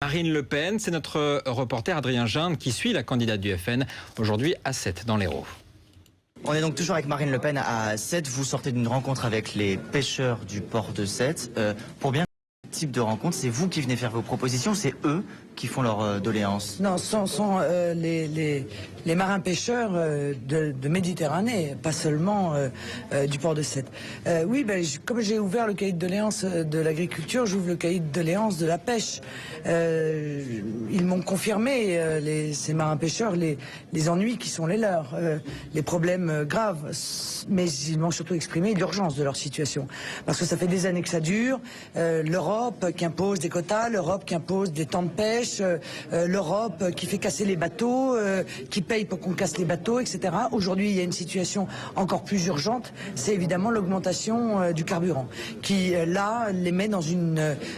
Marine Le Pen. C'est notre reporter Adrien Ginde qui suit la candidate du FN aujourd'hui à Sète dans l'Hérault. On est donc toujours avec Marine Le Pen à Sète. Vous sortez d'une rencontre avec les pêcheurs du port de Sète. Pour bien type de rencontre, c'est vous qui venez faire vos propositions, c'est eux qui font leurs doléances? Non, ce sont les marins pêcheurs de Méditerranée, pas seulement du port de Sète. Oui, comme j'ai ouvert le cahier de doléances de l'agriculture, j'ouvre le cahier de doléances de la pêche. Ils m'ont confirmé, ces marins pêcheurs, les ennuis qui sont les leurs, les problèmes graves, mais ils m'ont surtout exprimé l'urgence de leur situation. Parce que ça fait des années que ça dure, l'Europe qui impose des quotas, l'Europe qui impose des temps de pêche, l'Europe qui fait casser les bateaux, qui paye pour qu'on casse les bateaux, etc. Aujourd'hui, il y a une situation encore plus urgente, c'est évidemment l'augmentation du carburant, qui là les met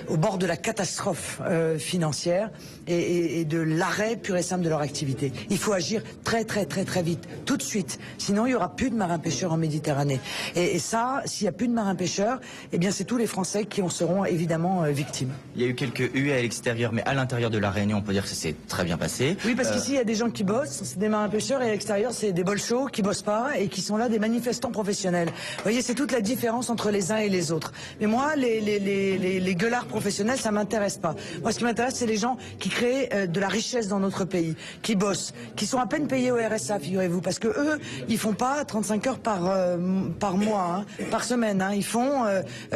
au bord de la catastrophe financière et de l'arrêt pur et simple de leur activité. Il faut agir très vite, tout de suite, sinon il y aura plus de marins pêcheurs en Méditerranée. Et ça, s'il n'y a plus de marins pêcheurs, eh bien c'est tous les Français qui en seront évidemment victimes. Il y a eu quelques huées à l'extérieur, mais à l'intérieur de la Réunion, on peut dire que ça s'est très bien passé. Oui, parce qu'ici, il y a des gens qui bossent, c'est des marins pêcheurs, et à l'extérieur, c'est des bolchos qui bossent pas et qui sont là des manifestants professionnels. Vous voyez, c'est toute la différence entre les uns et les autres. Mais moi, les gueulards professionnels, ça m'intéresse pas. Moi, ce qui m'intéresse, c'est les gens qui créent de la richesse dans notre pays, qui bossent, qui sont à peine payés au RSA, figurez-vous, parce que eux, ils font pas 35 heures par mois, hein, par semaine, hein, ils font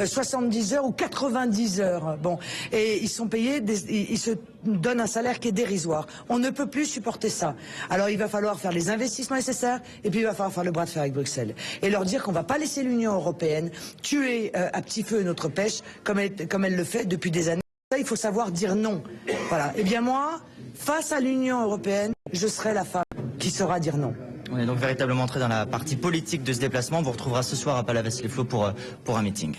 70 heures ou 90 heures. Bon, et ils sont payés, ils se donnent un salaire qui est dérisoire. On ne peut plus supporter ça. Alors il va falloir faire les investissements nécessaires et puis il va falloir faire le bras de fer avec Bruxelles et leur dire qu'on va pas laisser l'Union européenne tuer à petit feu notre pêche comme elle le fait depuis des années. Il faut savoir dire non. Voilà. Et bien moi, face à l'Union européenne, je serai la femme qui saura dire non. On est donc véritablement entré dans la partie politique de ce déplacement. On vous retrouvera ce soir à Palavas-les-Flots pour un meeting.